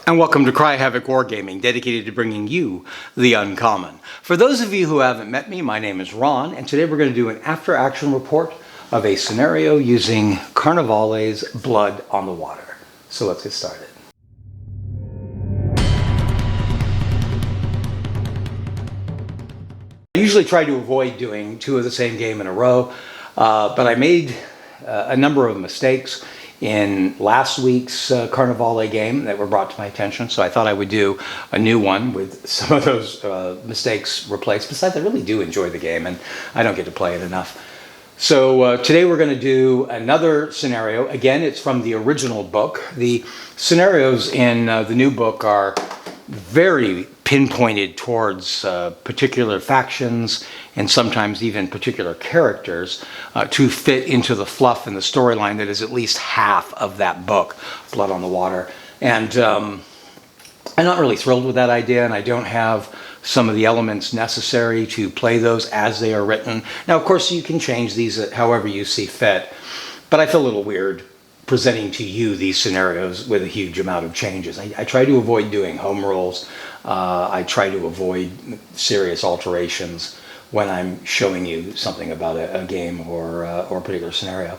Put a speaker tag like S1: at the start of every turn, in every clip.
S1: And welcome to Havoc Wargaming, dedicated to bringing you the uncommon. For those of you who haven't met me, my name is Ron, and today we're going to do an after-action report of a scenario using Carnevale's Blood on the Water. So let's get started. I usually try to avoid doing two of the same game in a row, but I made a number of mistakes in last week's Carnevale game that were brought to my attention, so I thought I would do a new one with some of those mistakes replaced. Besides, I really do enjoy the game, and I don't get to play it enough. So today we're going to do another scenario. Again, it's from the original book. The scenarios in the new book are very pinpointed towards particular factions and sometimes even particular characters to fit into the fluff and the storyline that is at least half of that book, Blood on the Water. And I'm not really thrilled with that idea, and I don't have some of the elements necessary to play those as they are written. Now, of course, you can change these however you see fit, but I feel a little weird presenting to you these scenarios with a huge amount of changes. I try to avoid doing home rules. I try to avoid serious alterations when I'm showing you something about a game or a particular scenario.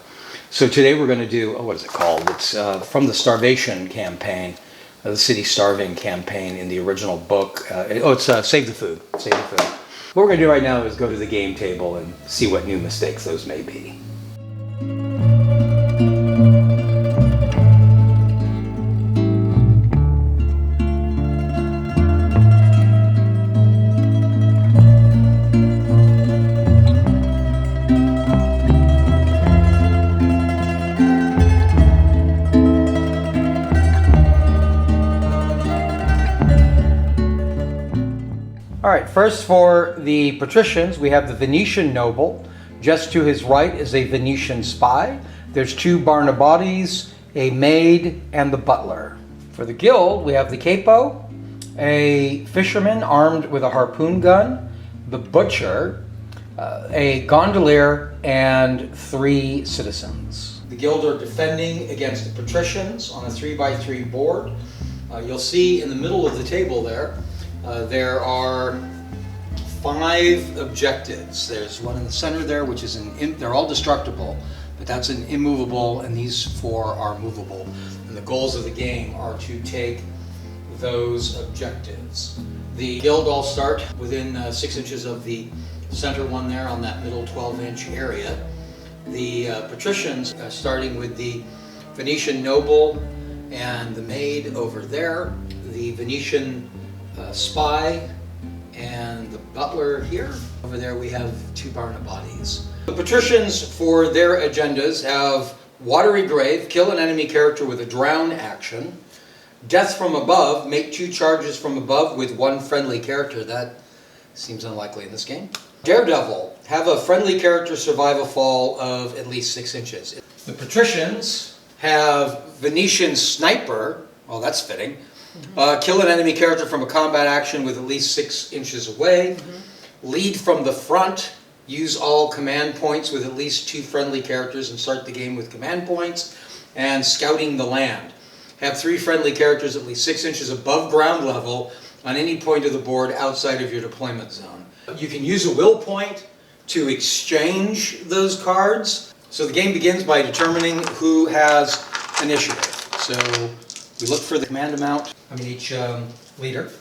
S1: So today we're going to do, what is it called? It's from the Starvation campaign, the City Starving campaign in the original book. It's Save the Food. Save the Food. What we're going to do right now is go to the game table and see what new mistakes those may be. All right, first for the patricians, we have the Venetian noble. Just to his right is a Venetian spy. There's two Barnabates, a maid, and the butler. For the guild, we have the capo, a fisherman armed with a harpoon gun, the butcher, a gondolier, and 3 citizens. The guild are defending against the patricians on a 3x3 board. You'll see in the middle of the table there are 5 objectives. There's one in the center there, which is they're all destructible, but that's an immovable, and these 4 are movable. And the goals of the game are to take those objectives. The guild all start within 6 inches of the center one there on that middle 12-inch area. The patricians starting with the Venetian noble and the maid over there, the Venetian spy and the butler here. Over there we have 2 Barnabates. The patricians, for their agendas, have Watery Grave, kill an enemy character with a drown action. Death from above, make 2 charges from above with 1 friendly character. That seems unlikely in this game. Daredevil, have a friendly character survive a fall of at least 6 inches. The patricians have Venetian sniper, well, that's fitting. Kill an enemy character from a combat action with at least 6 inches away. Lead from the front. Use all command points with at least 2 friendly characters and start the game with command points. And scouting the land. Have 3 friendly characters at least 6 inches above ground level on any point of the board outside of your deployment zone. You can use a will point to exchange those cards. So the game begins by determining who has initiative. So we look for the command amount. Each leader.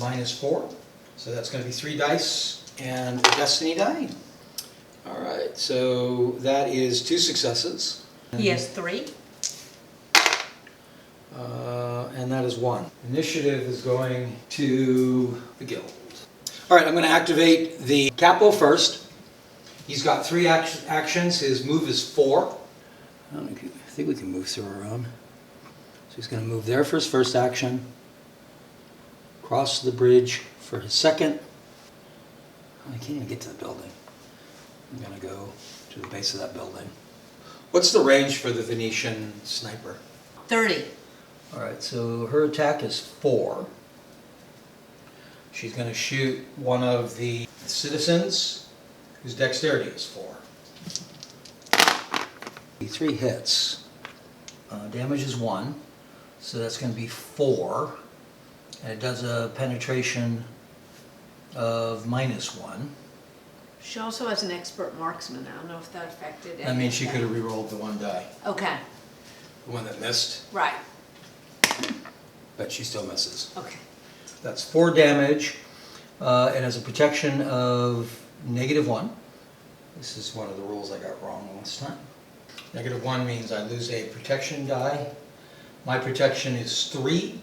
S1: Mine is 4, so that's going to be 3 dice and a destiny die. All right, so that is 2 successes.
S2: He has 3.
S1: And that is 1. Initiative is going to the guild. All right, I'm going to activate the capo first. He's got 3 actions. His move is 4. I think we can move through our own. He's going to move there for his first action, cross the bridge for his second. I can't even get to the building. I'm going to go to the base of that building. What's the range for the Venetian sniper?
S2: 30.
S1: All right, so her attack is 4. She's going to shoot one of the citizens whose dexterity is 4. 3 hits. Damage is 1. So that's going to be 4. And it does a penetration of -1.
S2: She also has an expert marksman. I don't know if that affected
S1: That means she
S2: anything.
S1: could have re-rolled the 1 die.
S2: Okay,
S1: The one that missed,
S2: right,
S1: but she still misses.
S2: okay.
S1: That's 4 damage. It has a protection of -1. This is one of the rules I got wrong last time. -1 means I lose a protection die. My protection is 3.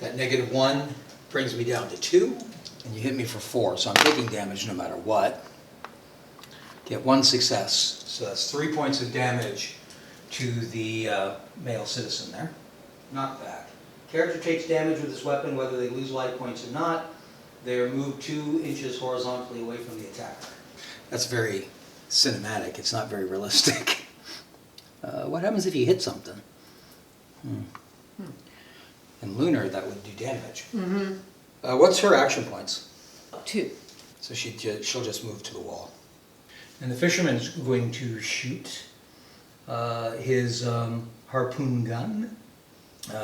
S1: That -1 brings me down to 2. And you hit me for 4, so I'm taking damage no matter what. Get 1 success. So that's 3 points of damage to the male citizen there. Not bad. Character takes damage with this weapon whether they lose life points or not. They are moved 2 inches horizontally away from the attacker. That's very cinematic. It's not very realistic. What happens if you hit something? In Lunar, that would do damage. What's her action points?
S2: 2.
S1: So she'll just move to the wall. And the fisherman's going to shoot his harpoon gun.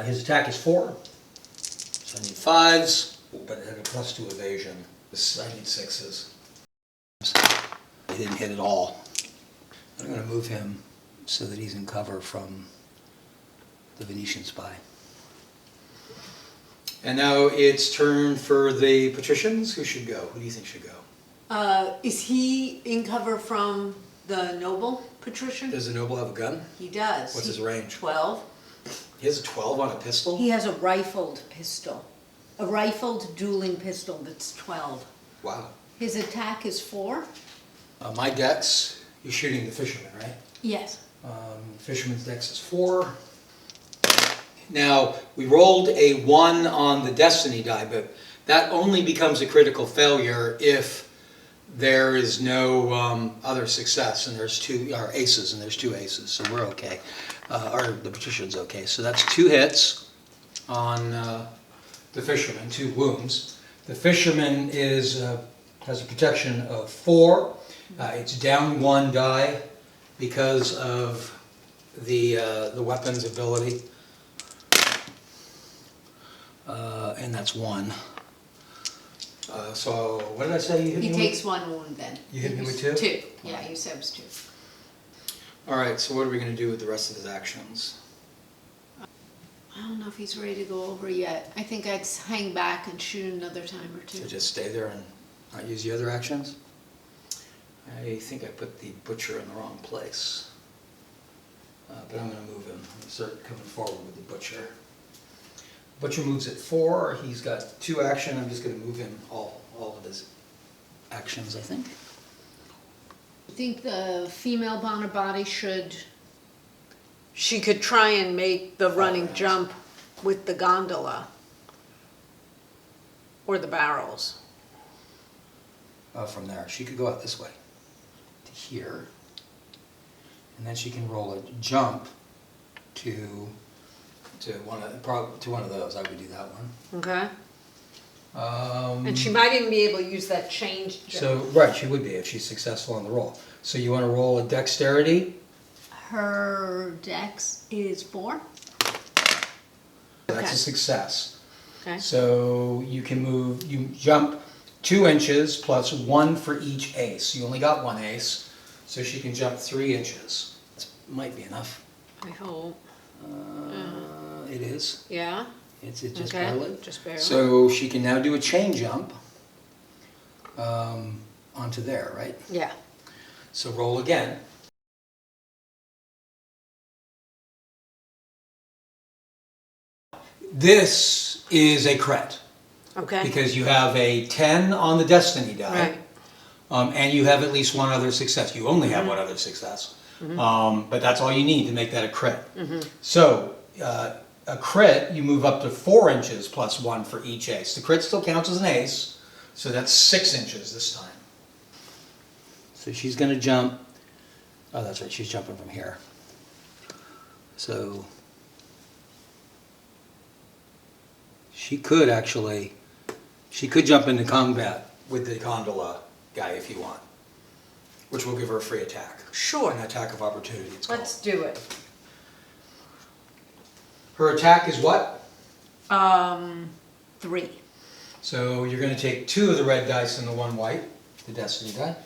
S1: His attack is 4. So I need 5s, but it had a +2 evasion. I need 6s. He didn't hit at all. I'm going to move him so that he's in cover from the Venetian spy. And now it's turn for the patricians. Who should go? Who do you think should go?
S2: Is he in cover from the noble patrician?
S1: Does the noble have a gun?
S2: He does.
S1: What's his range?
S2: 12.
S1: He has a 12 on a pistol?
S2: He has a rifled pistol. A rifled dueling pistol that's 12.
S1: Wow.
S2: His attack is 4?
S1: My dex, you're shooting the fisherman, right?
S2: Yes.
S1: Fisherman's dex is 4. Now, we rolled a 1 on the destiny die, but that only becomes a critical failure if there is no other success, and there's 2 or aces, and there's 2 aces, so we're okay. Or the patrician's okay. So that's 2 hits on the fisherman, 2 wounds. The fisherman has a protection of 4. It's down 1 die because of the weapon's ability. And that's 1. So what did I say you hit me
S2: He
S1: with?
S2: takes 1 wound then.
S1: You hit me with 2?
S2: 2. Yeah, you said it was 2.
S1: All right, so what are we going to do with the rest of his actions?
S2: I don't know if he's ready to go over yet. I think I'd hang back and shoot another time or 2.
S1: So just stay there and not use the other actions? I think I put the butcher in the wrong place. But I'm going to move him. I'm going to start coming forward with the butcher. Butcher moves at 4. He's got 2 action. I'm just going to move him all of his actions, I think.
S2: I think the female Bonabati should... She could try and make the running jump with the gondola. Or the barrels.
S1: From there. She could go out this way to here. And then she can roll a jump to one of those. I would do that one.
S2: Okay. And she might even be able to use that change jump.
S1: So, right, she would be if she's successful on the roll. So you want to roll a dexterity?
S2: Her dex is 4.
S1: That's
S2: Okay.
S1: a success.
S2: Okay.
S1: So you jump 2 inches plus 1 for each ace. You only got 1 ace, so she can jump 3 inches. That might be enough.
S2: I hope.
S1: It is.
S2: Yeah?
S1: It's just
S2: Okay,
S1: barely.
S2: just barely.
S1: So she can now do a chain jump onto there, right?
S2: Yeah.
S1: So roll again. This is a crit
S2: Okay.
S1: because you have a 10 on the destiny die,
S2: Right.
S1: and you have at least 1 other success. You only have 1 other success, but that's all you need to make that a crit. So a crit, you move up to 4 inches plus 1 for each ace. The crit still counts as an ace, so that's 6 inches this time. So she's going to jump. Oh, that's right. She's jumping from here. So she could jump into combat with the gondola guy if you want, which will give her a free attack.
S2: Sure.
S1: An attack of opportunity, it's called.
S2: Let's do it.
S1: Her attack is what?
S2: 3.
S1: So you're going to take 2 of the red dice and the 1 white, the destiny die.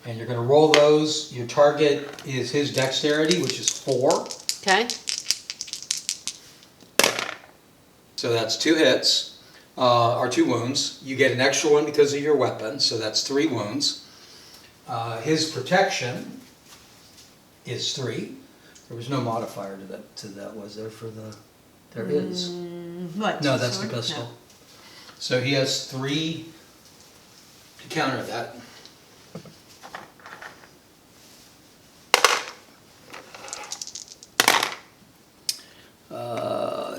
S1: And you're going to roll those. Your target is his dexterity, which is 4.
S2: Okay.
S1: So that's 2 hits, or 2 wounds. You get an extra one because of your weapon, so that's 3 wounds. His protection is 3. There was no modifier to that, was there? There is.
S2: What?
S1: No, that's the
S2: Sword?
S1: pistol.
S2: No.
S1: So he has 3 to counter that.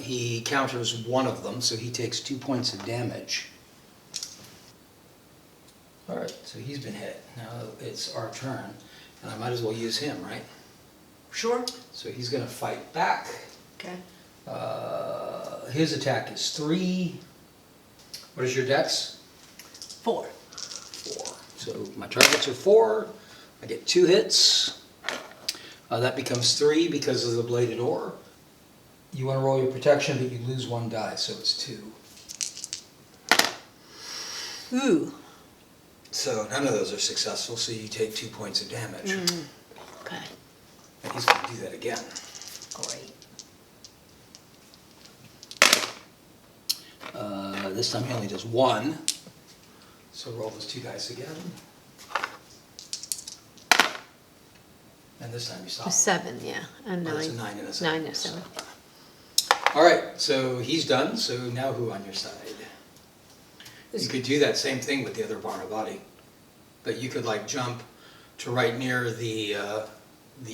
S1: He counters 1 of them, so he takes 2 points of damage. Alright, so he's been hit. Now it's our turn, and I might as well use him, right?
S2: Sure.
S1: So he's going to fight back.
S2: Okay.
S1: His attack is 3. What is your dex?
S2: 4.
S1: 4. So my targets are 4. I get 2 hits. That becomes 3 because of the bladed ore. You want to roll your protection, but you lose 1 die, so it's 2.
S2: Ooh.
S1: So none of those are successful, so you take 2 points of damage.
S2: Okay.
S1: And he's going to do that again.
S2: Great.
S1: This time he only does 1. So roll those 2 dice again. And this time you stop.
S2: 7, yeah, and 9.
S1: Oh, that's a 9 and a 7.
S2: 9 and 7.
S1: Alright, so he's done, so now who on your side? You could do that same thing with the other Barnabati. But you could like jump to right near the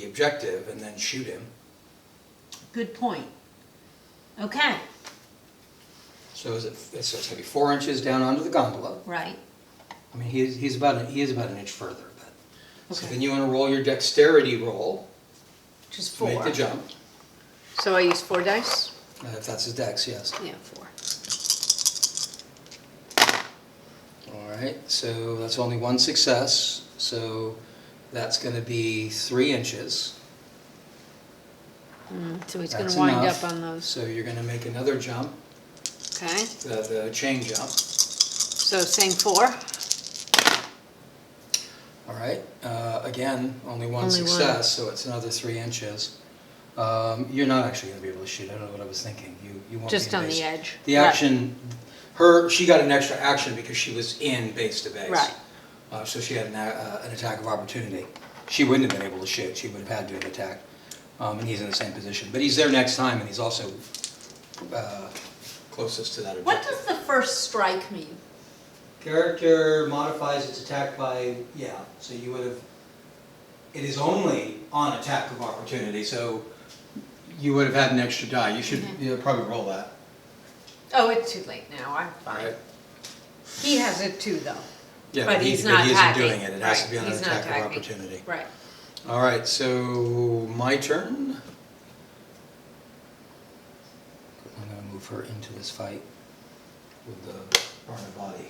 S1: objective and then shoot him.
S2: Good point. Okay.
S1: So it's going to be 4 inches down onto the gondola.
S2: Right.
S1: I mean, he is about an inch further. But. So
S2: Okay.
S1: then you want to roll your dexterity roll.
S2: Which is
S1: To
S2: 4.
S1: make the jump.
S2: So I use 4 dice?
S1: If that's his dex, yes.
S2: Yeah, 4.
S1: Alright, so that's only 1 success. So that's going to be 3 inches.
S2: So he's going
S1: That's
S2: to wind
S1: enough.
S2: up on those.
S1: So you're going to make another jump,
S2: Okay.
S1: the chain jump.
S2: So same 4?
S1: Alright, again, only one
S2: Only 1.
S1: success, so it's another 3 inches. You're not actually going to be able to shoot. I don't know what I was thinking. You won't
S2: Just
S1: be in
S2: on
S1: base.
S2: the edge.
S1: The
S2: Right.
S1: action, she got an extra action because she was in base to base.
S2: Right.
S1: So she had an attack of opportunity. She wouldn't have been able to shoot. She would have had to have attacked. And he's in the same position. But he's there next time, and he's also closest to that objective.
S2: What does the first strike mean?
S1: Character modifies its attack by, so you would have, it is only on attack of opportunity, so you would have had an extra die. You should probably roll that.
S2: Oh, it's too late now. I'm fine.
S1: Alright.
S2: He has it too, though.
S1: Yeah,
S2: But
S1: he
S2: he's not
S1: isn't
S2: attacking.
S1: doing it. It has
S2: Right,
S1: to be on an
S2: he's not
S1: attack of
S2: attacking.
S1: opportunity.
S2: Right.
S1: Alright, so my turn. I'm going to move her into this fight with the Barnabati.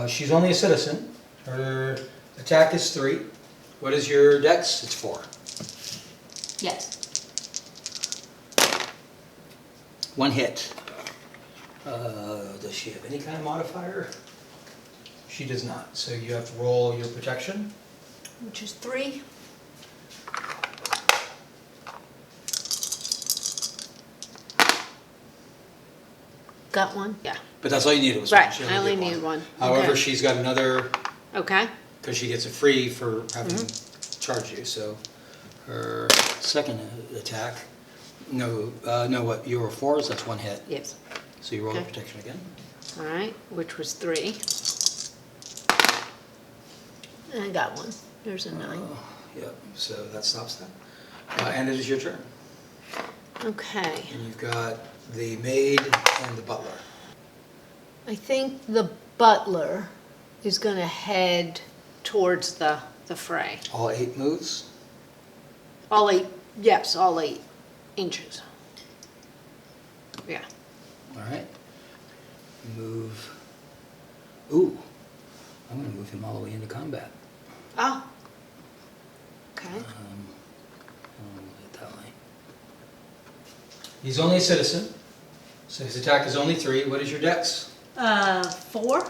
S1: She's only a citizen. Her attack is 3. What is your dex? It's 4.
S2: Yes.
S1: 1 hit. Does she have any kind of modifier? She does not. So you have to roll your protection.
S2: Which is 3. Got 1? Yeah.
S1: But that's all you needed was
S2: Right,
S1: one. She
S2: I only
S1: did
S2: needed 1.
S1: However,
S2: Okay.
S1: she's got another,
S2: Okay.
S1: because she gets it free for having charged you. So her second attack, what, you were 4s, that's 1 hit.
S2: Yes.
S1: So you roll the
S2: Okay.
S1: protection again.
S2: All right, which was 3. And I got 1. There's a 9.
S1: Yep, so that stops that. And it is your turn.
S2: Okay.
S1: And you've got the maid and the butler.
S2: I think the butler is going to head towards the fray.
S1: All 8 moves.
S2: All 8, yes, all 8 inches. Yeah.
S1: All right. Move. Ooh, I'm going to move him all the way into combat.
S2: Oh. Okay.
S1: I'll move it that way. He's only a citizen, so his attack is only 3. What is your dex?
S2: 4.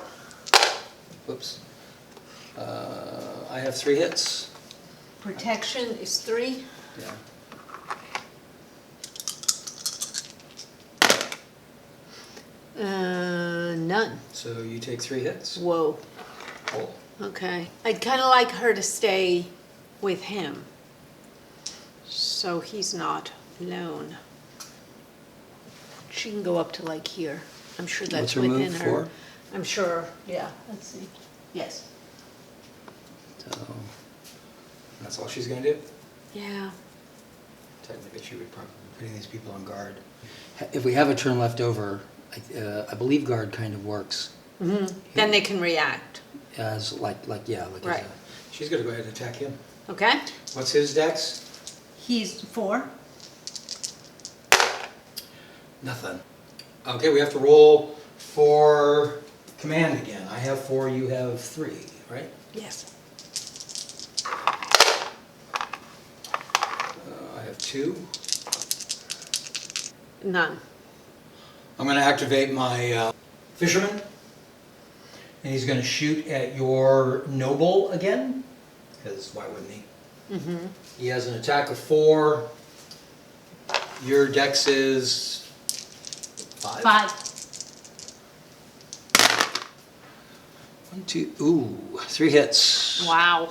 S1: Whoops. I have 3 hits.
S2: Protection is 3.
S1: Yeah.
S2: None.
S1: So you take 3 hits.
S2: Whoa.
S1: Oh.
S2: Okay. I'd kind of like her to stay with him, so he's not alone. She can go up to like here. I'm sure that's
S1: What's her
S2: within
S1: move,
S2: her.
S1: 4?
S2: I'm sure. Yeah. Let's see. Yes.
S1: So that's all she's going to do?
S2: Yeah.
S1: Technically, she would probably be putting these people on guard. If we have a turn left over, I believe guard kind of works.
S2: Mm-hmm. Then they can react.
S1: As like
S2: Right.
S1: She's going to go ahead and attack him.
S2: Okay.
S1: What's his dex?
S2: He's 4.
S1: Nothing. Okay, we have to roll for command again. I have 4, you have 3, right?
S2: Yes.
S1: I have 2.
S2: None.
S1: I'm going to activate my fisherman, and he's going to shoot at your noble again, because why wouldn't he?
S2: Mm-hmm.
S1: He has an attack of 4. Your dex is 5?
S2: 5.
S1: 1, 2, ooh, 3 hits.
S2: Wow.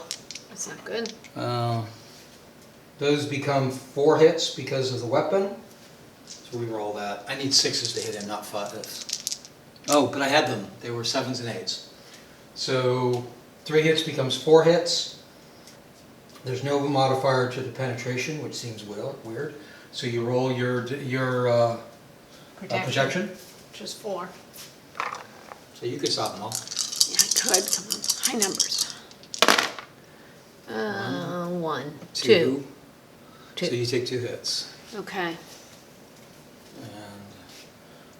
S2: That's not good.
S1: Those become 4 hits because of the weapon. So we roll that. I need 6s to hit him, not 5s. Oh, but I had them. They were 7s and 8s. So 3 hits becomes 4 hits. There's no modifier to the penetration, which seems weird. So you roll your protection.
S2: Just 4.
S1: So you could stop them all.
S2: Yeah, I could. Come on. High numbers. 1. 2.
S1: So you take 2 hits.
S2: Okay.
S1: And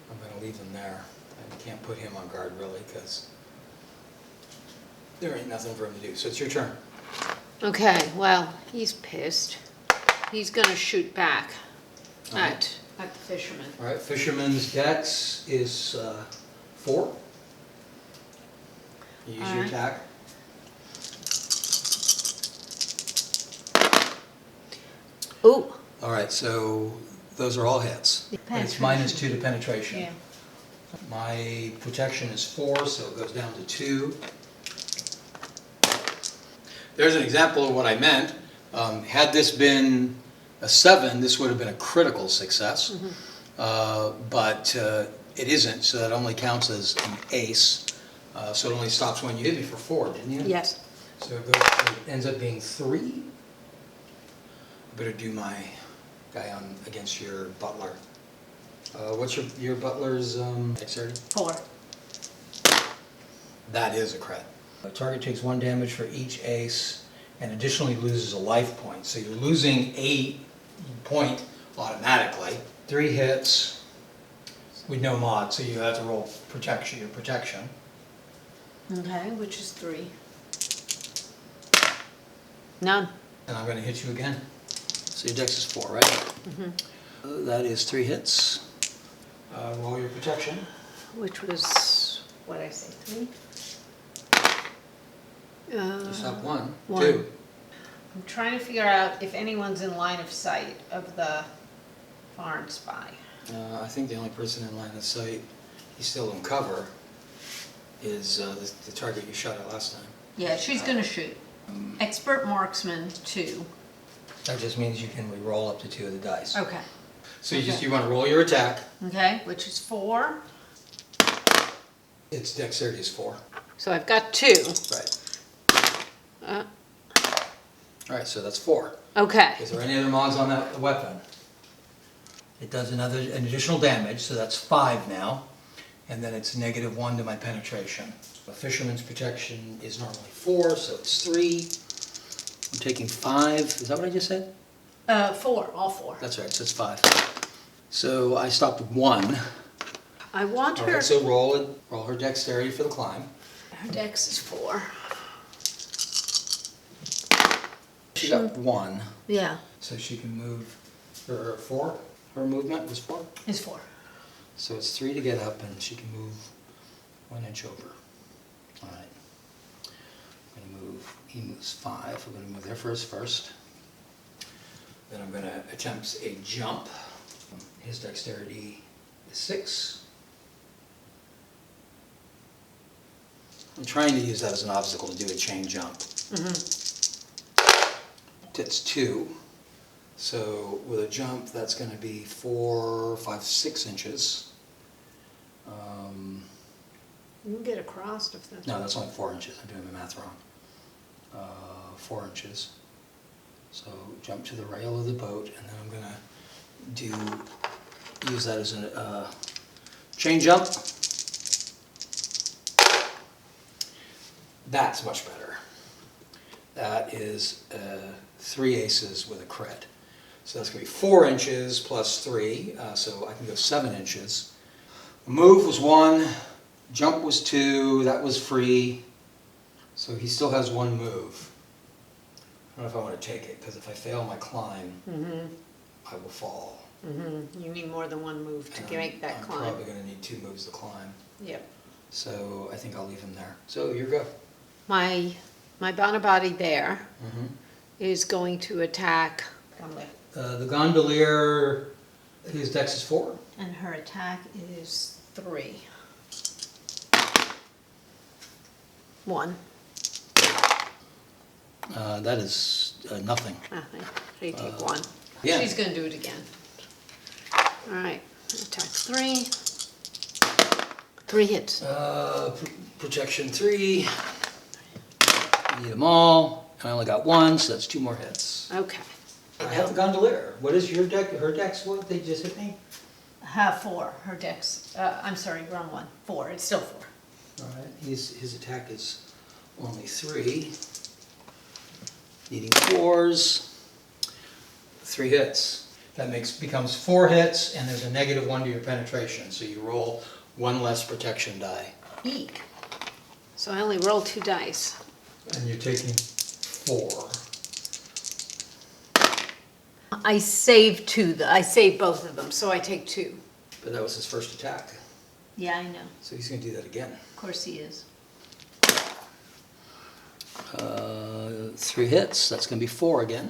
S1: I'm going to leave him there. I can't put him on guard really because there ain't nothing for him to do. So it's your turn.
S2: Okay, well, he's pissed. He's gonna shoot back at the fisherman.
S1: All right, fisherman's dex is 4. You use your attack.
S2: Ooh.
S1: All right, so those are all hits. But it's -2 to penetration.
S2: Yeah.
S1: My protection is 4, so it goes down to 2. There's an example of what I meant. Had this been a 7, this would have been a critical success. Mm-hmm. But it isn't, so that only counts as an ace. So it only stops when you hit me for 4, didn't you?
S2: Yes.
S1: So it ends up being 3. I better do my guy on against your butler. What's your butler's dexterity?
S2: 4.
S1: That is a crit. The target takes 1 damage for each ace and additionally loses a life point. So you're losing a point automatically. 3 hits with no mod, so you have to roll your protection.
S2: Okay, which is 3. None.
S1: And I'm going to hit you again. So your dex is 4, right? Mm-hmm. That is 3 hits. Roll your protection.
S2: Which was, what did I say, 3?
S1: You stop 1.
S2: 1.
S1: 2.
S2: I'm trying to figure out if anyone's in line of sight of the foreign spy.
S1: I think the only person in line of sight, he's still in cover, is the target you shot at last time.
S2: Yeah, she's gonna shoot. Expert marksman 2.
S1: That just means you can re-roll up to 2 of the dice.
S2: Okay.
S1: So you want to roll your attack.
S2: Okay, which is 4.
S1: Its dexterity is 4.
S2: So I've got 2.
S1: Right.
S2: Uh,
S1: All right, so that's 4.
S2: okay.
S1: Is there any other mods on that weapon? It does an additional damage, so that's 5 now. And then it's -1 to my penetration. A fisherman's protection is normally 4, so it's 3. I'm taking 5. Is that what I just said?
S2: 4, all 4.
S1: That's right, so it's 5. So I stopped at 1.
S2: I want
S1: All
S2: her.
S1: right, so roll her dexterity for the climb.
S2: Her dex is 4.
S1: She got 1,
S2: Yeah.
S1: so she can move her 4. Her movement was 4?
S2: Is 4.
S1: So it's 3 to get up, and she can move 1 inch over. All right. I'm going to move, he moves 5. I'm going to move there first. Then I'm going to attempt a jump. His dexterity is 6. I'm trying to use that as an obstacle to do a chain jump. It's 2. So with a jump, that's going to be 4, 5, 6 inches.
S2: You can get across if that's...
S1: No, that's only 4 inches. I'm doing my math wrong. 4 inches. So jump to the rail of the boat, and then I'm going to use that as a chain jump. That's much better. That is 3 aces with a crit. So that's going to be 4 inches plus 3, so I can go 7 inches. Move was 1, jump was 2, that was free. So he still has 1 move. I don't know if I want to take it, because if I fail my climb, I will fall.
S2: You need more than 1 move to make that climb.
S1: I'm probably going to need 2 moves to climb.
S2: Yep.
S1: So I think I'll leave him there. So you go.
S2: My Bonabody there is going to attack
S1: The gondolier, his dex is 4.
S2: and her attack is 3. 1.
S1: That is nothing.
S2: Nothing. So you take 1.
S1: yeah.
S2: She's going to do it again. All right. Attack 3. 3 hits.
S1: Protection 3. Need them all. I only got 1, so that's 2 more hits.
S2: Okay.
S1: I have the gondolier. What is your deck? Her dex? What? They just hit me?
S2: 4. Her dex. I'm sorry, wrong one. 4. It's still 4.
S1: All right. His attack is only 3. Needing 4s. 3 hits. That becomes 4 hits, and there's a -1 to your penetration. So you roll 1 less protection die.
S2: Eek. So I only roll 2 dice.
S1: And you're taking 4.
S2: I saved 2. I saved both of them, so I take 2.
S1: But that was his first attack.
S2: Yeah, I know.
S1: So he's going to do that again.
S2: Of course he is.
S1: 3 hits. That's going to be 4 again.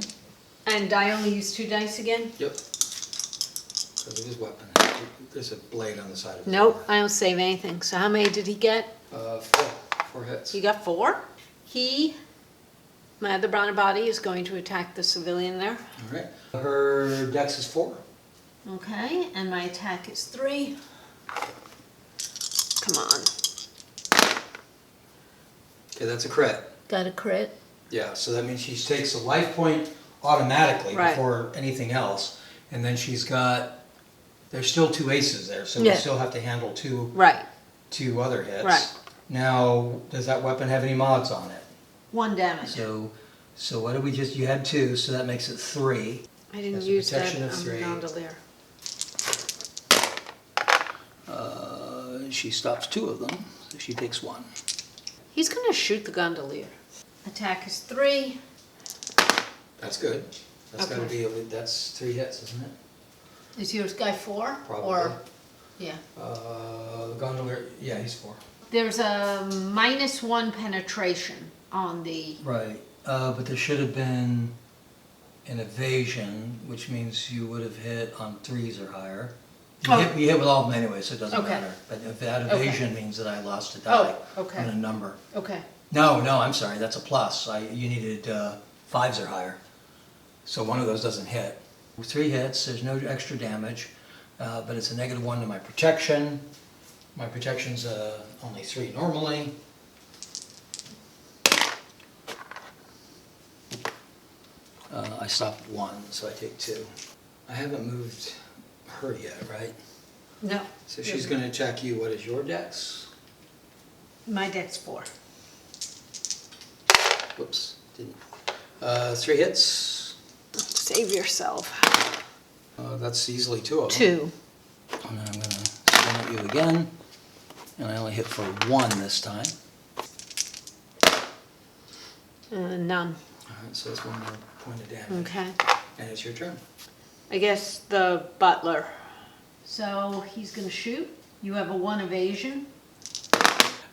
S2: And I only use 2 dice again?
S1: Yep. Because of his weapon. There's a blade on the side of it.
S2: Nope, I don't save anything. So how many did he get?
S1: 4 hits.
S2: He got 4. My other Bonabody is going to attack the civilian there.
S1: All right. Her dex is 4.
S2: Okay, and my attack is 3. Come on.
S1: Okay, that's a crit.
S2: Got a crit.
S1: Yeah, so that means she takes a life point automatically
S2: Right.
S1: before anything else. And then she's got, there's still 2 aces there, so we
S2: Yeah.
S1: still have to handle 2
S2: Right.
S1: other hits.
S2: Right.
S1: Now, does that weapon have any mods on it?
S2: 1 damage.
S1: So what did we just, you had 2, so that makes it 3.
S2: I didn't
S1: That's a
S2: use that
S1: protection
S2: on
S1: of
S2: the
S1: 3.
S2: gondolier.
S1: She stops 2 of them, so she takes 1.
S2: He's going to shoot the gondolier. Attack is 3.
S1: That's good. That's got to
S2: Okay.
S1: be, that's 3 hits, isn't it?
S2: Is yours guy 4?
S1: Probably.
S2: Or, yeah.
S1: The gondolier, yeah, he's 4.
S2: There's a -1 penetration on the...
S1: Right, but there should have been an evasion, which means you would have hit on 3s or higher. You hit with all of them anyway, so it doesn't
S2: Okay.
S1: matter. But if that
S2: Okay.
S1: evasion means that I lost a die
S2: okay.
S1: and a number.
S2: Okay.
S1: No, I'm sorry, that's a plus. You needed 5s or higher. So one of those doesn't hit. 3 hits, there's no extra damage, but it's a -1 to my protection. My protection's only 3 normally. I stopped at 1, so I take 2. I haven't moved her yet, right?
S2: No.
S1: So she's going to attack you. What is your dex?
S2: My dex 4.
S1: Whoops, didn't. 3 hits.
S2: Save yourself.
S1: That's easily 2 of them.
S2: 2.
S1: And then I'm going to swing at you again. And I only hit for 1 this time.
S2: None.
S1: All right, so that's 1 more point of damage.
S2: Okay.
S1: And it's your turn.
S2: I guess the butler. So he's gonna shoot. You have a 1 evasion.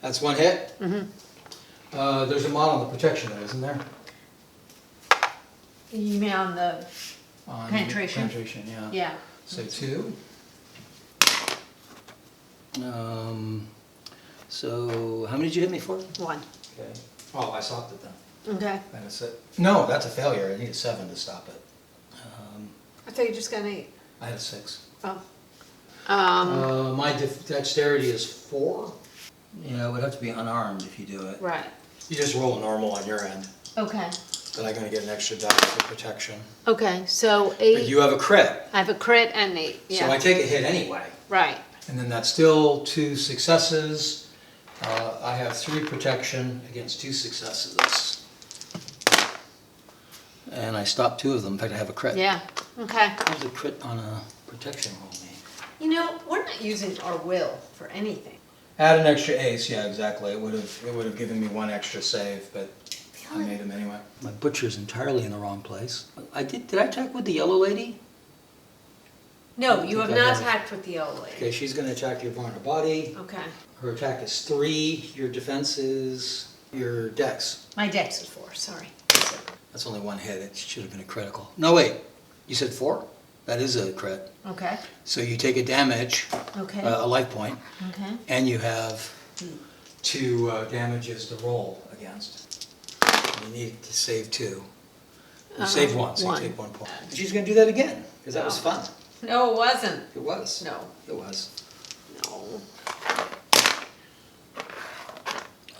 S1: That's one hit. There's a mod on the protection though, isn't there?
S2: You mean on the
S1: On
S2: penetration?
S1: Penetration, yeah.
S2: Yeah.
S1: So 2. So how many did you hit me for?
S2: 1.
S1: Okay. Oh, I stopped it then.
S2: Okay.
S1: That's it. No, that's a failure. I need a 7 to stop it.
S2: I thought you just got an 8.
S1: I had a 6.
S2: Oh.
S1: My dexterity is 4. Yeah, it would have to be unarmed if you do it.
S2: Right.
S1: You just roll normal on your end.
S2: Okay.
S1: Then I'm going to get an extra die for protection.
S2: Okay, so 8.
S1: But you have a crit.
S2: I have a crit and 8. Yeah.
S1: So I take a hit anyway.
S2: Right.
S1: And then that's still 2 successes. I have 3 protection against 2 successes. And I stopped 2 of them. In fact, I have a crit.
S2: Yeah. Okay.
S1: How does a crit on a protection roll mean?
S2: You know, we're not using our will for anything.
S1: Add an extra ace, yeah, exactly. It would have given me 1 extra save, but I made him anyway. My butcher's entirely in the wrong place. Did I attack with the yellow lady?
S2: No, you have
S1: think I
S2: not
S1: did.
S2: attacked with the yellow lady.
S1: Okay, she's going to attack your vulnerable body.
S2: Okay.
S1: Her attack is 3. Your defense is your dex.
S2: My dex is 4, sorry.
S1: That's only 1 hit. It should have been a critical. No, wait. You said 4? That is a crit.
S2: Okay.
S1: So you take a damage,
S2: Okay.
S1: a life point,
S2: Okay.
S1: and you have 2 damages to roll against. You need to save 2. You saved 1, so
S2: 1.
S1: you take 1 point. And she's going to do that again, because that was
S2: No.
S1: fun.
S2: No, it wasn't.
S1: It was.
S2: No.
S1: It was.
S2: No.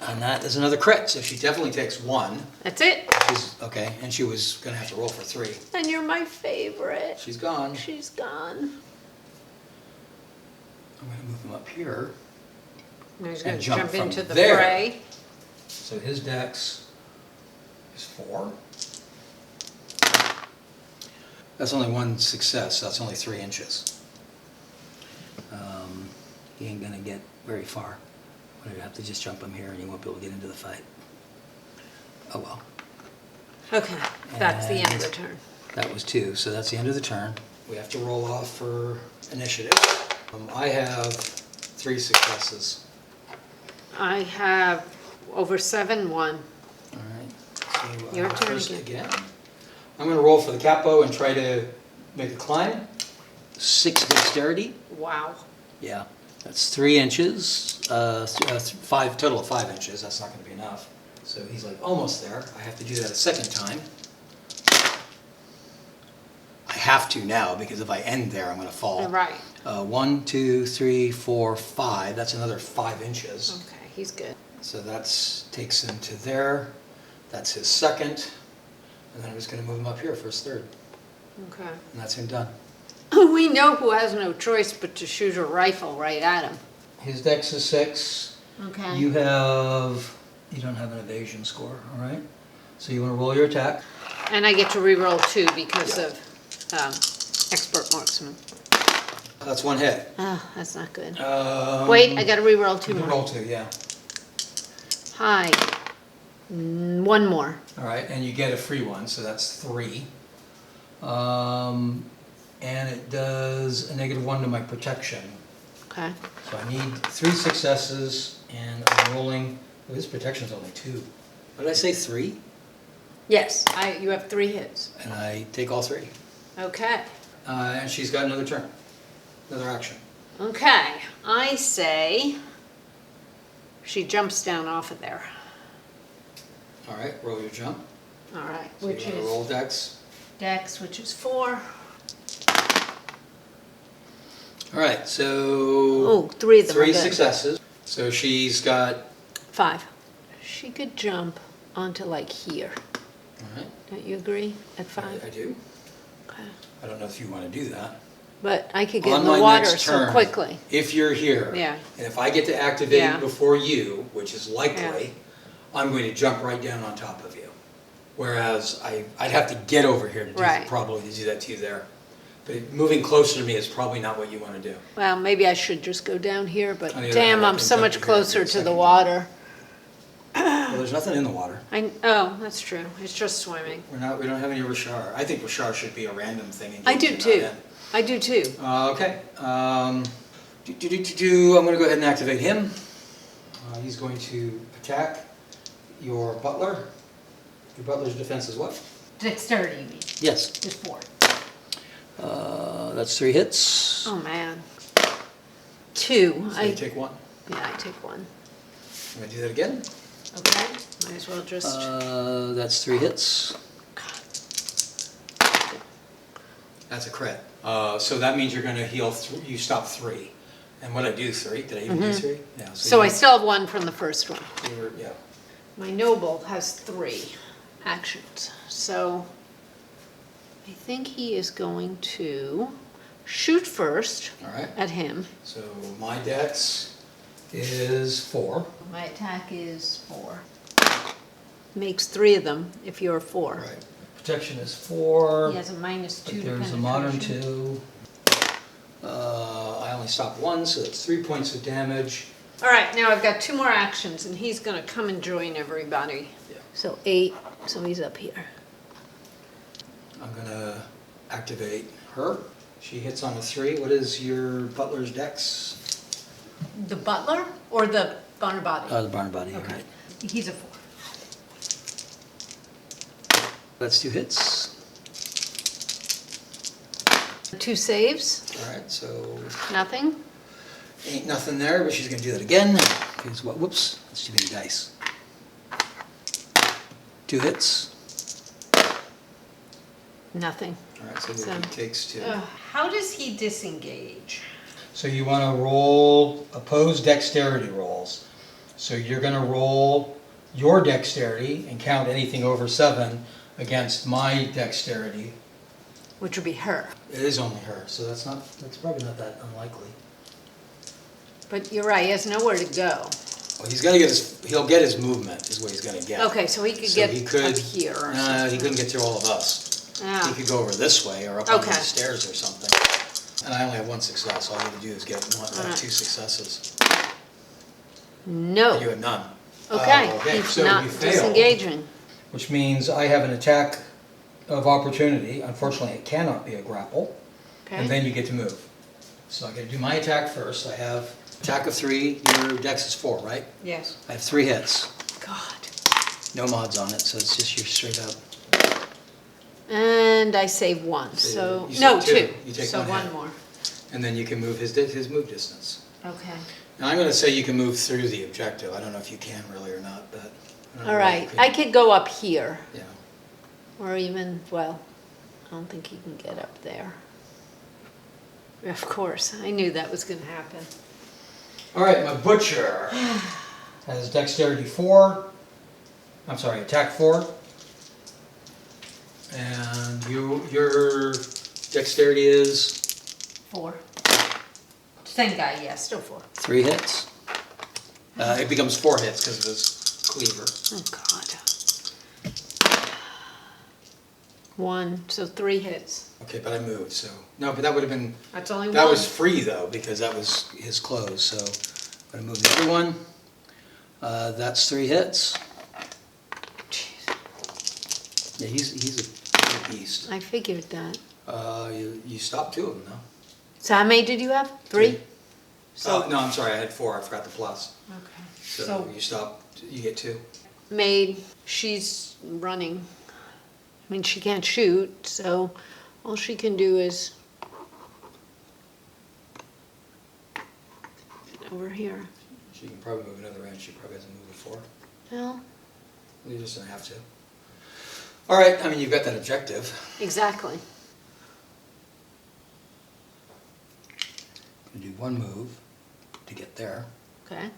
S1: And that is another crit, so she definitely takes 1.
S2: That's it.
S1: She's, okay, and she was going to have to roll for 3.
S2: And you're my favorite.
S1: She's gone.
S2: She's gone.
S1: I'm going to move him up here.
S2: Now he's
S1: And
S2: going to
S1: jump
S2: jump
S1: from
S2: into the
S1: there.
S2: fray.
S1: So his dex is 4. That's only 1 success, so that's only 3 inches. He ain't going to get very far. I'm going to have to just jump him here and he won't be able to get into the fight. Oh well.
S2: Okay, that's the end of the
S1: And-
S2: turn.
S1: That was 2, so that's the end of the turn. We have to roll off for initiative. I have 3 successes.
S2: I have over 7, 1.
S1: All right. So
S2: Your
S1: I'm
S2: turn
S1: first
S2: again.
S1: I'm going to roll for the capo and try to make a climb. 6 dexterity.
S2: Wow.
S1: Yeah, that's 3 inches. 5 total of 5 inches. That's not going to be enough. So he's like almost there. I have to do that a second time. I have to now because if I end there, I'm going to fall.
S2: Right.
S1: 1, 2, 3, 4, 5. That's another 5 inches.
S2: Okay, he's good.
S1: So that's takes him to there. That's his second. And then I'm just going to move him up here for his third.
S2: Okay.
S1: And that's him done.
S2: We know who has no choice but to shoot a rifle right at him.
S1: His dex is 6.
S2: Okay.
S1: You don't have an evasion score, all right? So you want to roll your attack.
S2: And I get to re-roll 2 because of expert marksman.
S1: That's 1 hit.
S2: Oh, that's not good.
S1: Um,
S2: Wait, I got to re-roll 2
S1: You can
S2: more.
S1: roll 2, yeah.
S2: Hi. 1 more.
S1: All right, and you get a free one, so that's 3. And it does a -1 to my protection.
S2: Okay.
S1: So I need 3 successes, and I'm rolling. Oh, his protection's only 2. What did I say, 3?
S2: Yes, you have 3 hits.
S1: And I take all 3.
S2: Okay.
S1: And she's got another turn, another action.
S2: Okay. I say she jumps down off of there.
S1: All right, roll your jump.
S2: All right.
S1: So
S2: Which
S1: you wanna
S2: is
S1: roll dex.
S2: dex, which is 4.
S1: All right, so
S2: Oh, 3 of them are
S1: 3
S2: good.
S1: successes. So she's got.
S2: 5. She could jump onto like here.
S1: All right,
S2: Don't you agree? At 5?
S1: I do.
S2: Okay.
S1: I don't know if you want to do that.
S2: But I could get
S1: On
S2: in the
S1: my
S2: water
S1: next
S2: so
S1: turn,
S2: quickly.
S1: if you're here,
S2: Yeah.
S1: and if I get to activate
S2: Yeah.
S1: before you, which is likely, I'm going to jump right down on top of you. Whereas I'd have to get over here to do
S2: Right.
S1: probably to do that to you there. But moving closer to me is probably not what you want to do.
S2: Well, maybe I should just go down here, but
S1: On the other
S2: damn,
S1: hand, I
S2: I'm
S1: can
S2: so
S1: jump
S2: much
S1: here and do
S2: closer
S1: a
S2: to the
S1: second
S2: water.
S1: Well, there's nothing in the water.
S2: Oh, that's true. It's just swimming.
S1: We don't have any Rashar. I think Rashar should be a random thing.
S2: I do too. I do too.
S1: Okay. I'm going to go ahead and activate him. He's going to attack your butler. Your butler's defense is what?
S3: Dexterity, you mean?
S1: Yes.
S3: Is 4.
S1: That's 3 hits.
S2: Oh man. 2.
S1: So you take 1.
S2: Yeah, I take 1.
S1: I'm going to do that again.
S2: Okay. Might as well just.
S1: That's 3 hits. That's a crit. So that means you're going to heal. You stop 3. And what did I do? 3? Did I even do 3? Yeah.
S2: So I still have 1 from the first one.
S1: Yeah.
S2: My noble has 3 actions. So I think he is going to shoot first
S1: All right.
S2: at him.
S1: So my dex is 4.
S3: My attack is 4.
S2: Makes 3 of them if you're 4.
S1: Right. Protection is 4.
S3: He has a -2 to
S1: There's a modern 2. I only stopped 1, so that's 3 points of damage.
S2: All right, now I've got 2 more actions, and he's going to come and join everybody.
S1: Yeah.
S2: So 8, so he's up here.
S1: I'm going to activate her. She hits on a 3. What is your butler's dex?
S2: The butler or the Barnabati?
S1: The barn body.
S2: Okay.
S1: Right.
S3: He's a 4.
S1: That's 2 hits.
S2: 2 saves,
S1: All right, so
S2: nothing.
S1: ain't nothing there, but she's going to do that again. Because what? Whoops, that's too many dice. 2 hits.
S2: Nothing.
S1: All right, so
S2: So-
S1: he takes 2.
S2: How does he disengage?
S1: So you want to roll opposed dexterity rolls. So you're going to roll your dexterity and count anything over 7 against my dexterity.
S2: Which would be her.
S1: It is only her, so that's probably not that unlikely.
S2: But you're right, he has nowhere to go.
S1: Well, he'll get his movement is what he's going to get.
S2: Okay, so he could
S1: So
S2: get
S1: he could,
S2: up here or
S1: he
S2: something.
S1: couldn't get through all of us. He
S2: Ah,
S1: could go over this way or up on the
S2: Okay.
S1: stairs or something. And I only have 1 success. All you have to do is get
S2: Alright.
S1: 2 successes.
S2: no.
S1: You have none.
S2: Okay,
S1: Okay,
S2: he's
S1: so
S2: not
S1: you failed.
S2: disengaging.
S1: Which means I have an attack of opportunity. Unfortunately, it cannot be a grapple. And
S2: Okay,
S1: then you get to move. So I got to do my attack first. I have attack of 3. Your dex is 4, right?
S2: yes.
S1: I have 3 hits.
S2: God.
S1: No mods on it, so it's just your straight up.
S2: And I save 1, so,
S1: you
S2: no,
S1: save 2.
S2: 2.
S1: You take
S2: So
S1: 1
S2: 1
S1: hit.
S2: more.
S1: And then you can move his move distance.
S2: Okay.
S1: Now I'm going to say you can move through the objective. I don't know if you can really or not, but. I don't know
S2: All
S1: if
S2: right,
S1: you
S2: I
S1: can.
S2: could go up here,
S1: Yeah.
S2: or even, well, I don't think he can get up there. Of course, I knew that was gonna happen.
S1: All right, my butcher has dexterity 4. I'm sorry, attack 4. And your dexterity is
S3: 4. Same guy, yes.
S2: Still 4.
S1: 3 hits. It becomes 4 hits because of his cleaver.
S2: Oh, God. 1, so 3 hits.
S1: Okay, but I moved, so no. But that would have been
S2: That's only
S1: that
S2: 1.
S1: was free though because that was his clothes. So I'm gonna move the other one. That's 3 hits.
S2: Jeez.
S1: Yeah, he's a beast.
S2: I figured that.
S1: You stopped 2 of them though.
S2: So how many did you have? 3?
S1: So no, I'm sorry, I had 4. I forgot the plus.
S2: Okay.
S1: So you stop. You get 2.
S2: Maid, she's running. I mean, she can't shoot, so all she can do is over here.
S1: She can probably move another inch. She probably hasn't moved before.
S2: Well,
S1: You just don't have to. All right. I mean, you've got that objective.
S2: exactly.
S1: You do 1 move to get there.
S2: Okay.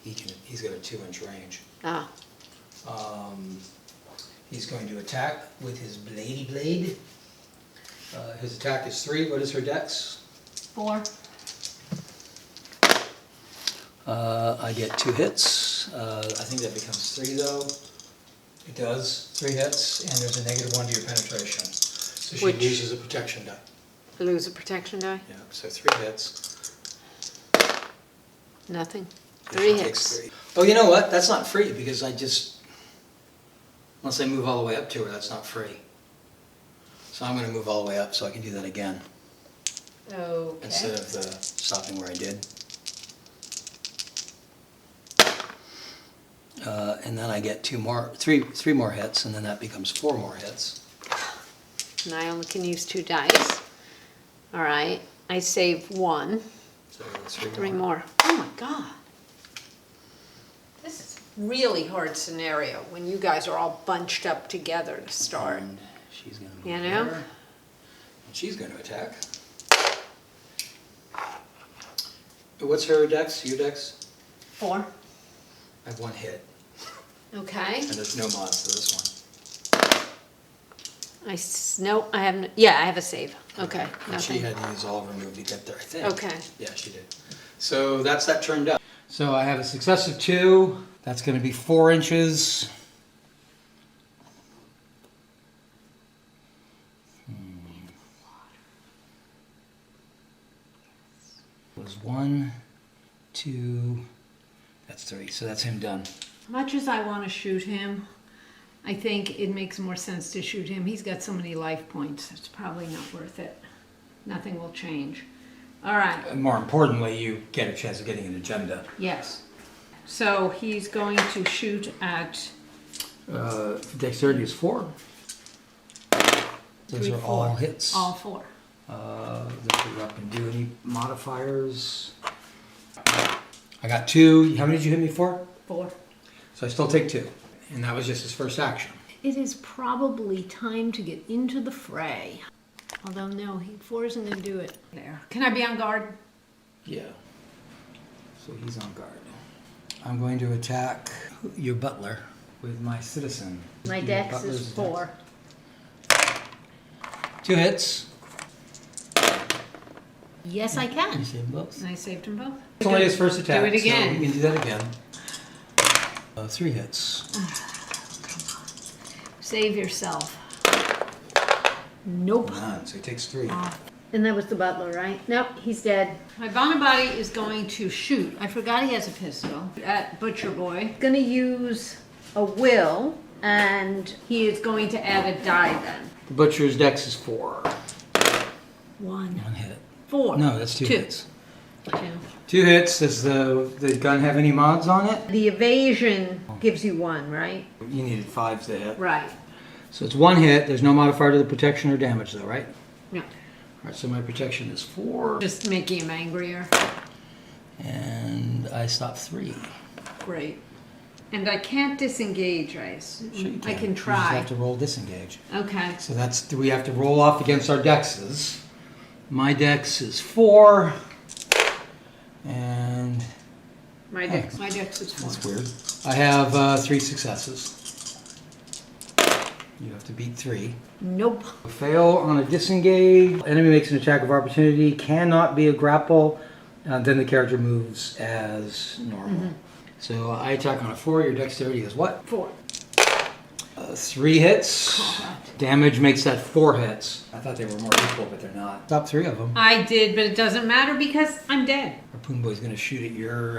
S1: He's got a 2-inch range.
S2: Ah,
S1: He's going to attack with his bladey blade. His attack is 3. What is her dex?
S3: 4.
S1: I get 2 hits. I think that becomes 3 though. It does. 3 hits, and there's a -1 to your penetration. So she
S2: Which-
S1: loses a protection die.
S2: lose a protection die?
S1: Yeah, so 3 hits.
S2: Nothing. 3
S1: She takes
S2: hits.
S1: 3. Oh, you know what? That's not free because unless I move all the way up to her, that's not free. So I'm going to move all the way up so I can do that again
S2: Okay.
S1: instead of stopping where I did. And then I get 3 more hits, and then that becomes 4 more hits.
S2: And I only can use 2 dice. All right. I save 1.
S1: So
S2: 3 more. Oh my God. This is a really hard scenario when you guys are all bunched up together to start.
S1: And she's going to move
S2: You know?
S1: there, and she's going to attack. What's her dex? Your dex?
S3: 4.
S1: I have 1 hit,
S2: Okay.
S1: and there's no mods to this one.
S2: No, I haven't. Yeah, I have a save. Okay.
S1: And she
S2: Nothing.
S1: had to use all of her move to get there, I think.
S2: Okay.
S1: Yeah, she did. So that's that turned up. So I have a success of 2. That's going to be 4 inches. Was 1, 2, that's 3. So that's him done.
S3: Much as I want to shoot him, I think it makes more sense to shoot him. He's got so many life points. It's probably not worth it. Nothing will change. All right.
S1: And more importantly, you get a chance of getting an agenda.
S3: Yes. So he's going to shoot at
S1: Dexterity is 4. Those
S3: 3,
S1: are
S3: 4.
S1: all hits.
S3: All 4.
S1: Let's go up and do any modifiers. I got 2. How many did you hit me for?
S3: 4.
S1: So I still take 2. And that was just his first action.
S3: It is probably time to get into the fray. Although no, 4 isn't going to do it. There. Can I be on guard?
S1: Yeah. So he's on guard. I'm going to attack your butler with my citizen.
S3: My
S1: Your
S3: dex
S1: butler's
S3: is
S1: attack.
S3: 4.
S1: 2 hits.
S3: Yes, I can.
S1: You save both.
S3: And I saved them both.
S1: It's only his first attack.
S3: Do it again.
S1: So we can do that again. 3 hits.
S3: Save yourself. Nope.
S1: None. So he takes 3.
S3: And that was the butler, right? Nope, he's dead. My Bonabody is going to shoot. I forgot he has a pistol. At Butcher Boy. Going to use a will, and he is going to add a die then.
S1: The butcher's dex is 4.
S3: 1,
S1: 1 hit.
S3: 4.
S1: No, that's 2
S3: 2.
S1: hits.
S3: 2.
S1: 2 hits. Does the gun have any mods on it?
S3: The evasion gives you 1, right?
S1: You needed 5 to hit.
S3: Right.
S1: So it's 1 hit. There's no modifier to the protection or damage, though, right?
S3: No.
S1: All right. So my protection is 4,
S3: Just making him angrier.
S1: and I stop 3.
S3: Great. And I can't disengage, right?
S1: Sure you
S3: I can
S1: You just
S3: try.
S1: have to roll disengage.
S3: Okay.
S1: So we have to roll off against our dexes. My dex is 4, and
S3: My dex is 4.
S1: that's weird. I have 3 successes. You have to beat 3.
S3: Nope.
S1: Fail on a disengage. Enemy makes an attack of opportunity. Cannot be a grapple. Then the character moves as normal. So I attack on a 4. Your dexterity is what?
S3: 4.
S1: 3 hits.
S3: God.
S1: Damage makes that 4 hits. I thought they were more equal, but they're not. Top 3 of them.
S3: I did, but it doesn't matter because I'm dead.
S1: Harpoon Boy's going to shoot at your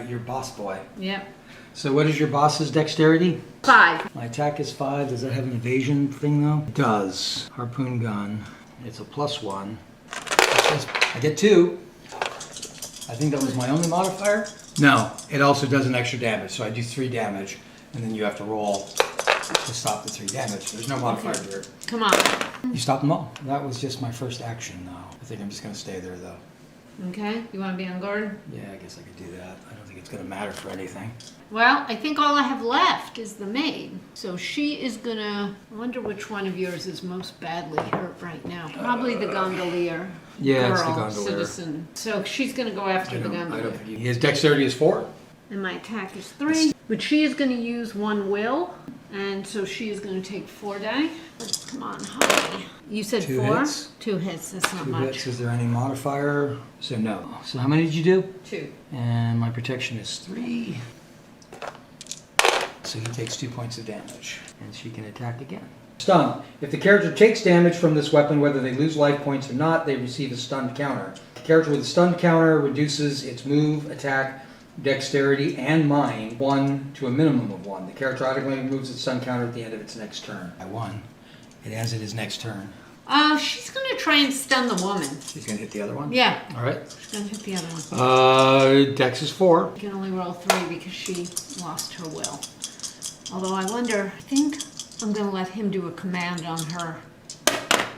S1: your boss boy.
S3: Yep.
S1: So what is your boss's dexterity?
S3: 5.
S1: My attack is 5. Does that have an evasion thing though? It does. Harpoon gun. It's a +1. I get 2. I think that was my only modifier. No, it also does an extra damage. So I do 3 damage, and then you have to roll to stop the 3 damage. There's no modifier here.
S3: Come on.
S1: You stopped them all. That was just my first action though. I think I'm just going to stay there though.
S3: Okay. You want to be on guard?
S1: Yeah, I guess I could do that. I don't think it's going to matter for anything.
S3: Well, I think all I have left is the maid. So she is gonna. I wonder which one of yours is most badly hurt right now. Probably the gondolier.
S1: Yeah,
S3: girl,
S1: it's the gondolier.
S3: Citizen. So she's gonna go after the gondolier.
S1: His dexterity is 4.
S3: And my attack is 3. But she is going to use 1 will, and so she is going to take 4 die. Come on, hurry. You said
S1: 2
S3: 4?
S1: hits.
S3: 2 hits, that's not
S1: 2
S3: much.
S1: hits. Is there any modifier? So no. So how many did you do?
S3: 2.
S1: And my protection is 3. So he takes 2 points of damage. And she can attack again. Stun. If the character takes damage from this weapon, whether they lose life points or not, they receive a stunned counter. The character with a stunned counter reduces its move, attack, dexterity, and mine, 1 to a minimum of 1. The character automatically removes its stun counter at the end of its next turn. By 1. It ends at his next turn.
S3: She's gonna try and stun the woman.
S1: She's going to hit the other one?
S3: Yeah.
S1: All right.
S3: She's gonna hit the other one.
S1: Dex is 4.
S3: You can only roll 3 because she lost her will. Although I wonder, I think I'm gonna let him do a command on her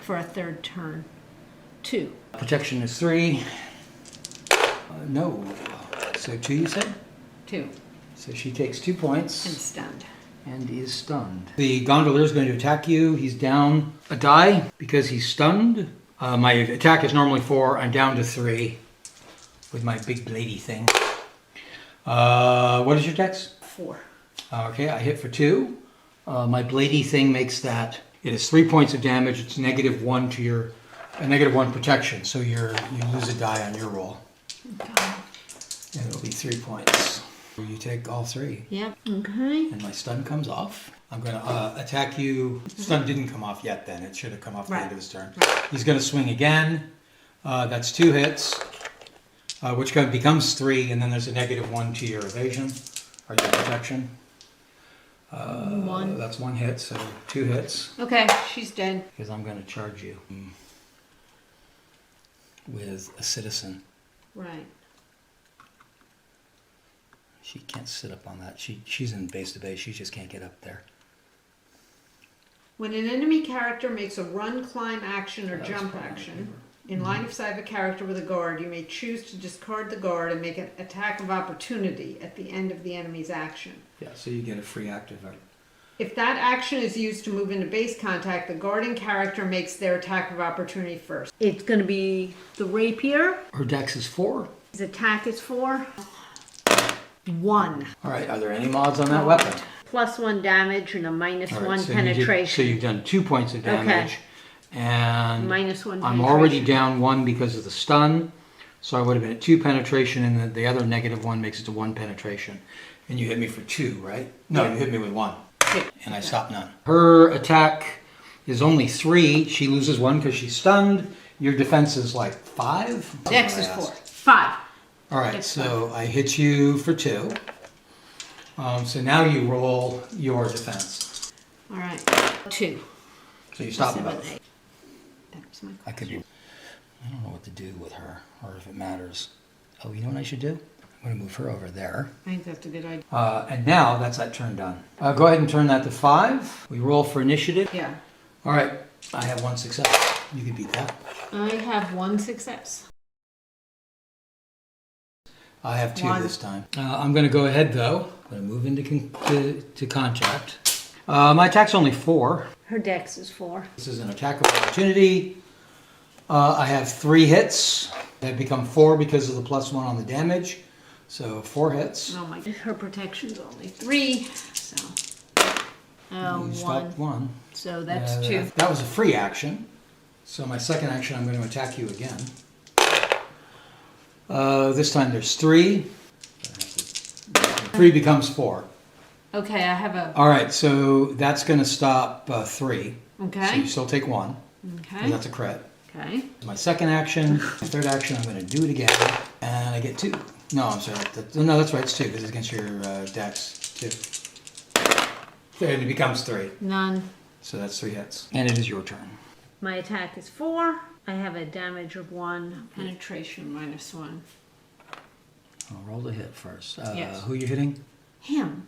S3: for a 3rd turn. 2.
S1: Protection is 3. No. So 2 you said?
S3: 2.
S1: So she takes 2 points.
S3: And stunned.
S1: And is stunned. The gondolier is going to attack you. He's down a die because he's stunned. My attack is normally 4. I'm down to 3 with my big bladey thing. What is your dex?
S3: 4.
S1: Okay, I hit for 2. My bladey thing makes that. It is 3 points of damage. It's -1 to your -1 protection. So you lose a die on your roll.
S3: Okay.
S1: And it'll be 3 points. You take all 3.
S3: Yep. Okay.
S1: And my stun comes off. I'm going to attack you. Stun didn't come off yet then. It should have come off at the end of his turn.
S3: Right.
S1: He's going to swing again. That's 2 hits, which becomes 3, and then there's a -1 to your evasion or your protection.
S3: 1.
S1: That's 1 hit, so 2 hits.
S3: Okay, she's dead.
S1: Because I'm going to charge you with a citizen.
S3: Right.
S1: She can't sit up on that. She's in base to base. She just can't get up there.
S2: When an enemy character makes a run, climb action, or jump action, in line of sight of a character with a guard, you may choose to discard the guard and make an attack of opportunity at the end of the enemy's action.
S1: Yeah, so you get a free active.
S2: If that action is used to move into base contact, the guarding character makes their attack of opportunity first.
S3: It's gonna be the rapier.
S1: Her dex is 4.
S3: His attack is 4. 1.
S1: All right, are there any mods on that weapon?
S3: +1 damage and a -1
S1: All right, so
S3: penetration.
S1: you've done 2 points of damage. And
S3: -1
S1: I'm already down 1 because of the stun. So I would have been at 2 penetration, and the other -1 makes it to 1 penetration. And you hit me for 2, right? No, you hit me with 1. And I stopped none. Her attack is only 3. She loses 1 because she's stunned. Your defense is like 5?
S3: Dex is 4. 5.
S1: All right, so I hit you for 2. So now you roll your defense.
S3: All right. 2.
S1: So you stop
S3: 7,
S1: both.
S3: 8. That's my
S1: I don't know what to do with her, or if it matters. Oh, you know what I should do? I'm going to move her over there.
S2: I think that's a good idea.
S1: And now that's that turn done. Go ahead and turn that to 5. We roll for initiative.
S2: Yeah.
S1: All right, I have 1 success. You can beat that.
S2: I have 1 success.
S1: I have 2
S2: 1.
S1: this time. I'm going to go ahead though. I'm going to move into contact. My attack's only 4.
S3: Her dex is 4.
S1: This is an attack of opportunity. I have 3 hits. They've become 4 because of the +1 on the damage. So 4 hits.
S3: Oh my. Her protection's only 3. So.
S1: You
S3: 1.
S1: stopped 1.
S3: So that's 2.
S1: That was a free action. So my second action, I'm going to attack you again. This time there's 3. 3 becomes 4.
S3: Okay, I have a.
S1: All right, so that's going to stop 3. So
S3: Okay.
S1: you still take 1.
S3: Okay.
S1: And that's a crit.
S3: Okay.
S1: My second action, my third action, I'm going to do it again, and I get 2. No, I'm sorry. No, that's right. It's 2 because it's against your dex. 2. And it becomes 3.
S3: None.
S1: So that's 3 hits. And it is your turn.
S3: My attack is 4. I have a damage of 1. Penetration -1.
S1: I'll roll the hit first.
S3: Yes.
S1: Who are you hitting?
S3: Him.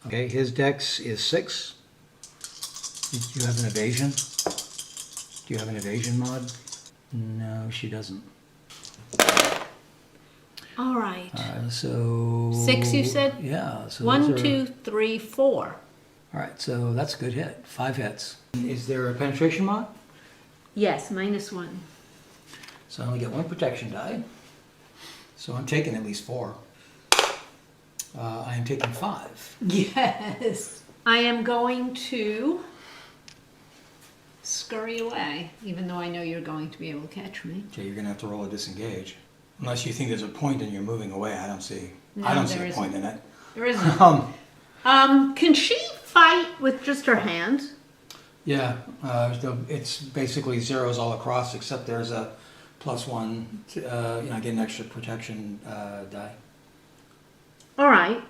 S1: Okay, his dex is 6. Do you have an evasion? Do you have an evasion mod? No, she doesn't.
S3: All right.
S1: So
S3: 6, you said?
S1: Yeah. So
S3: 1,
S1: those are-
S3: 2, 3, 4.
S1: All right, so that's a good hit. 5 hits. Is there a penetration mod?
S3: Yes, -1.
S1: So I only get 1 protection die. So I'm taking at least 4. I am taking 5.
S3: Yes. I am going to scurry away, even though I know you're going to be able to catch me.
S1: Okay, you're gonna have to roll a disengage. Unless you think there's a point in your moving away, I don't see.
S3: No,
S1: I don't see
S3: there
S1: a point
S3: isn't.
S1: in it.
S3: There isn't.
S1: Um,
S3: Can she fight with just her hands?
S1: Yeah, it's basically zeros all across, except there's a +1. I get an extra protection die.
S3: All right.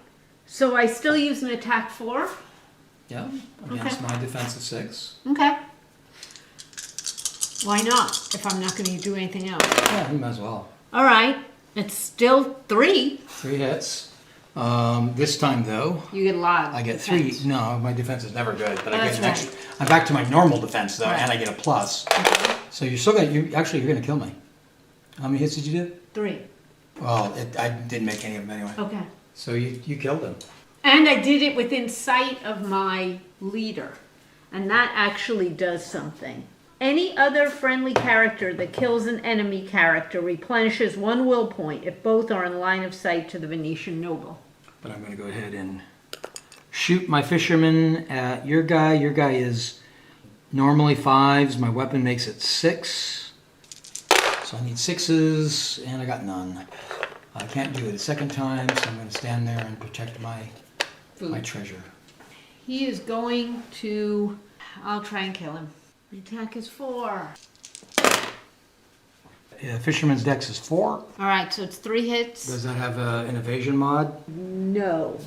S3: So I still use an attack 4?
S1: Yeah, against
S3: Okay.
S1: my defense of 6.
S3: Okay. Why not, if I'm not going to do anything else?
S1: Yeah, you might as well.
S3: All right. It's still 3.
S1: 3 hits. This time though,
S3: You get a lot.
S1: I get
S3: defense.
S1: 3. No, my defense is never good, but I
S3: That's
S1: get an
S3: right.
S1: extra. I'm back to my normal defense though,
S3: Right.
S1: and I get a plus.
S3: Okay.
S1: So you're still gonna. You're gonna kill me. How many hits did you do?
S3: 3.
S1: Well, I didn't make any of them anyway.
S3: Okay.
S1: So you killed him.
S3: And I did it within sight of my leader. And that actually does something. Any other friendly character that kills an enemy character replenishes 1 will point if both are in line of sight to the Venetian noble.
S1: But I'm going to go ahead and shoot my fisherman at your guy. Your guy is normally 5s. My weapon makes it 6. So I need 6s, and I got none. I can't do it a second time, so I'm going to stand there and protect my treasure.
S3: He is going to... I'll try and kill him. The attack is 4.
S1: Fisherman's dex is 4.
S3: All right, so it's 3 hits.
S1: Does that have an evasion mod?
S3: No.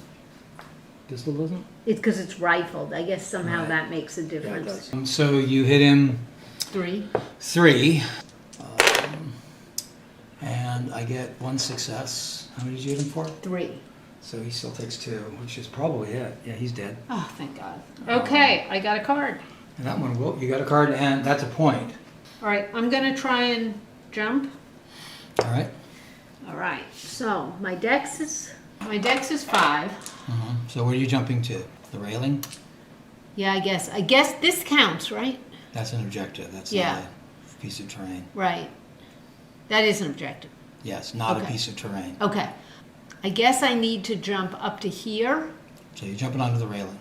S1: This one doesn't?
S3: It's because it's rifled. I guess somehow
S1: Right.
S3: that makes a
S1: Yeah, it
S3: difference.
S1: does. So you hit him
S3: 3.
S1: 3. And I get 1 success. How many did you hit him for?
S3: 3.
S1: So he still takes 2, which is probably it. Yeah, he's dead.
S3: Oh, thank God. Okay, I got a card.
S1: And that one, you got a card, and that's a point.
S3: All right, I'm going to try and jump.
S1: All right.
S3: All right, so my dex is 5.
S1: So where are you jumping to? The railing?
S3: Yeah, I guess this counts, right?
S1: That's an objective. That's
S3: Yeah.
S1: not a piece of terrain.
S3: Right. That is an objective.
S1: Yes, not
S3: Okay.
S1: a piece of terrain.
S3: Okay. I guess I need to jump up to here.
S1: So you're jumping onto the railing.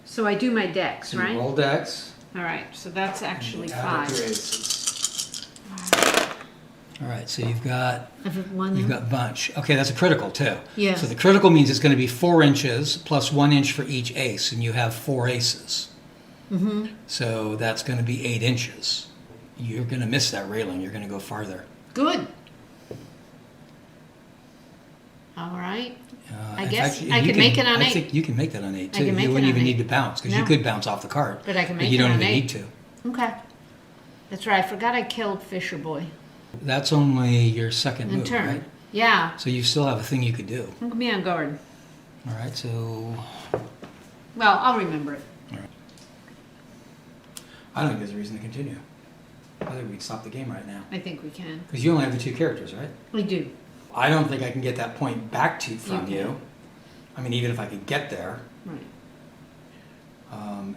S3: So I do my dex,
S1: So
S3: right?
S1: you roll dex.
S3: All right, so that's actually
S1: Add up your
S3: 5.
S1: aces. All right, so you've got
S3: One.
S1: bunch. Okay, that's a critical too.
S3: Yeah.
S1: So the critical means it's going to be 4 inches plus 1 inch for each ace, and you have 4 aces. Mm-hmm. So that's going to be 8 inches. You're going to miss that railing. You're going to go farther.
S3: Good. All right. I
S1: In
S3: guess
S1: fact,
S3: I
S1: you
S3: could make it on
S1: I
S3: 8.
S1: think you can make that on 8
S3: I
S1: too.
S3: can make
S1: You
S3: it
S1: wouldn't
S3: on
S1: even
S3: 8.
S1: need to bounce because you
S3: No.
S1: could bounce off the card.
S3: But I can make
S1: you
S3: it
S1: don't
S3: on
S1: even
S3: 8.
S1: need to.
S3: Okay. That's right. I forgot I killed Fisher Boy.
S1: That's only your second
S3: In
S1: move,
S3: turn.
S1: right?
S3: Yeah.
S1: So you still have a thing you could do.
S3: Look at me on guard.
S1: All right, so
S3: Well, I'll remember it.
S1: I don't think there's a reason to continue. I think we'd stop the game right now.
S3: I think we can.
S1: Because you only have the 2 characters, right?
S3: We do.
S1: I don't think I can get that point back from
S3: You
S1: you.
S3: can.
S1: I mean, even if I could get there.
S3: Right.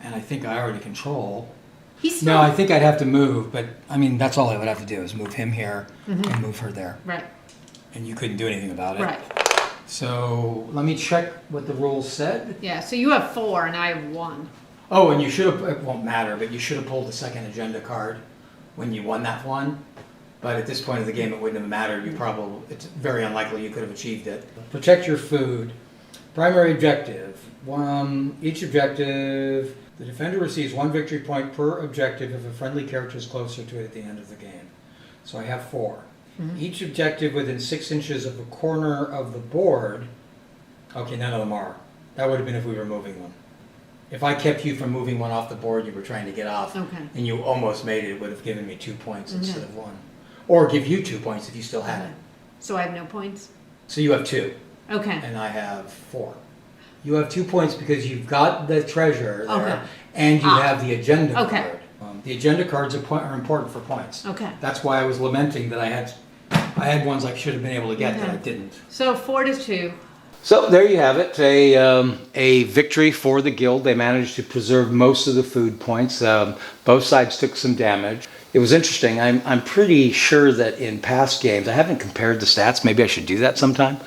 S1: And I think I already control.
S3: He's still...
S1: No, I think I'd have to move, but I mean, that's all I would have to do is move him here and move her there.
S3: Right.
S1: And you couldn't do anything about it.
S3: Right.
S1: So let me check what the rules said.
S3: Yeah, so you have 4 and I have 1.
S1: Oh, and you should have, it won't matter, but you should have pulled the second agenda card when you won that one. But at this point of the game, it wouldn't have mattered. It's very unlikely you could have achieved it. Protect your food. Primary objective. Each objective, the defender receives 1 victory point per objective if a friendly character is closer to it at the end of the game. So I have 4. Each objective within 6 inches of a corner of the board. Okay, none of them are. That would have been if we were moving them. If I kept you from moving one off the board you were trying to get off,
S3: Okay.
S1: and you almost made it, it would have given me 2 points instead of 1. Or give you 2 points if you still had it.
S3: So I have no points?
S1: So you have 2,
S3: Okay.
S1: and I have 4. You have 2 points because you've got the treasure there,
S3: Okay.
S1: and you have the agenda
S3: Okay.
S1: card. The agenda cards are important for points.
S3: Okay.
S1: That's why I was lamenting that I had ones I should have been able to get that I didn't.
S3: So 4 to 2.
S1: So there you have it, a victory for the guild. They managed to preserve most of the food points. Both sides took some damage. It was interesting. I'm pretty sure that in past games, I haven't compared the stats. Maybe I should do that sometime.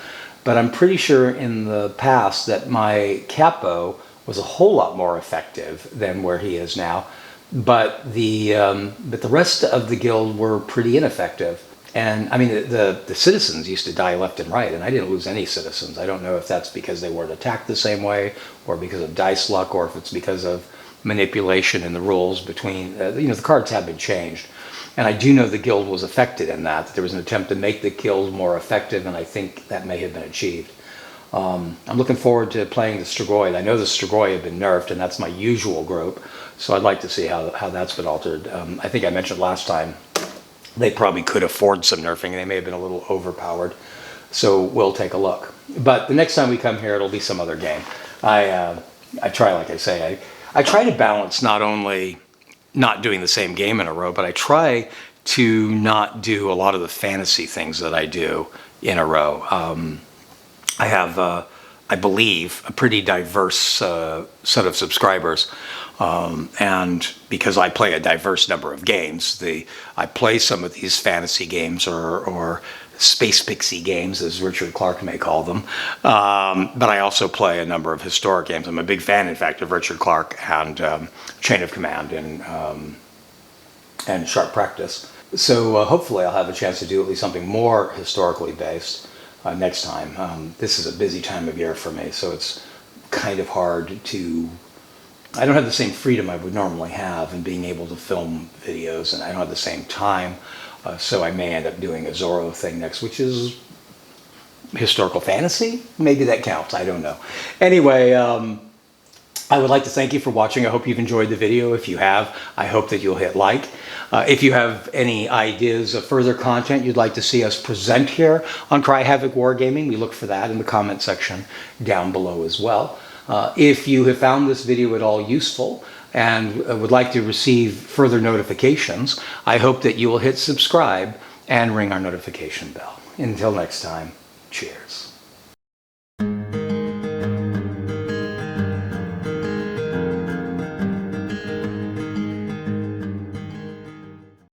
S1: But I'm pretty sure in the past that my capo was a whole lot more effective than where he is now. But the rest of the guild were pretty ineffective. And I mean, the citizens used to die left and right, and I didn't lose any citizens. I don't know if that's because they weren't attacked the same way, or because of dice luck, or if it's because of manipulation in the rules between, the cards have been changed. And I do know the guild was affected in that. There was an attempt to make the guild more effective, and I think that may have been achieved. I'm looking forward to playing the Strigoi. I know the Strigoi have been nerfed, and that's my usual group, so I'd like to see how that's been altered. I think I mentioned last time they probably could afford some nerfing. They may have been a little overpowered, so we'll take a look. But the next time we come here, it'll be some other game. I try, like I say, I try to balance not only not doing the same game in a row, but I try to not do a lot of the fantasy things that I do in a row. I have, I believe, a pretty diverse set of subscribers, and because I play a diverse number of games, I play some of these fantasy games or space pixie games, as Richard Clark may call them, but I also play a number of historic games. I'm a big fan, in fact, of Richard Clark and Chain of Command and Sharp Practice. So hopefully I'll have a chance to do at least something more historically based next time. This is a busy time of year for me, so it's kind of hard to... I don't have the same freedom I would normally have in being able to film videos, and I don't have the same time, so I may end up doing a Zorro thing next, which is historical fantasy? Maybe that counts, I don't know. Anyway, I would like to thank you for watching. I hope you've enjoyed the video. If you have, I hope that you'll hit like. If you have any ideas of further content you'd like to see us present here on Cry Havoc Wargaming, we look for that in the comment section down below as well. If you have found this video at all useful and would like to receive further notifications, I hope that you will hit subscribe and ring our notification bell. Until next time, cheers.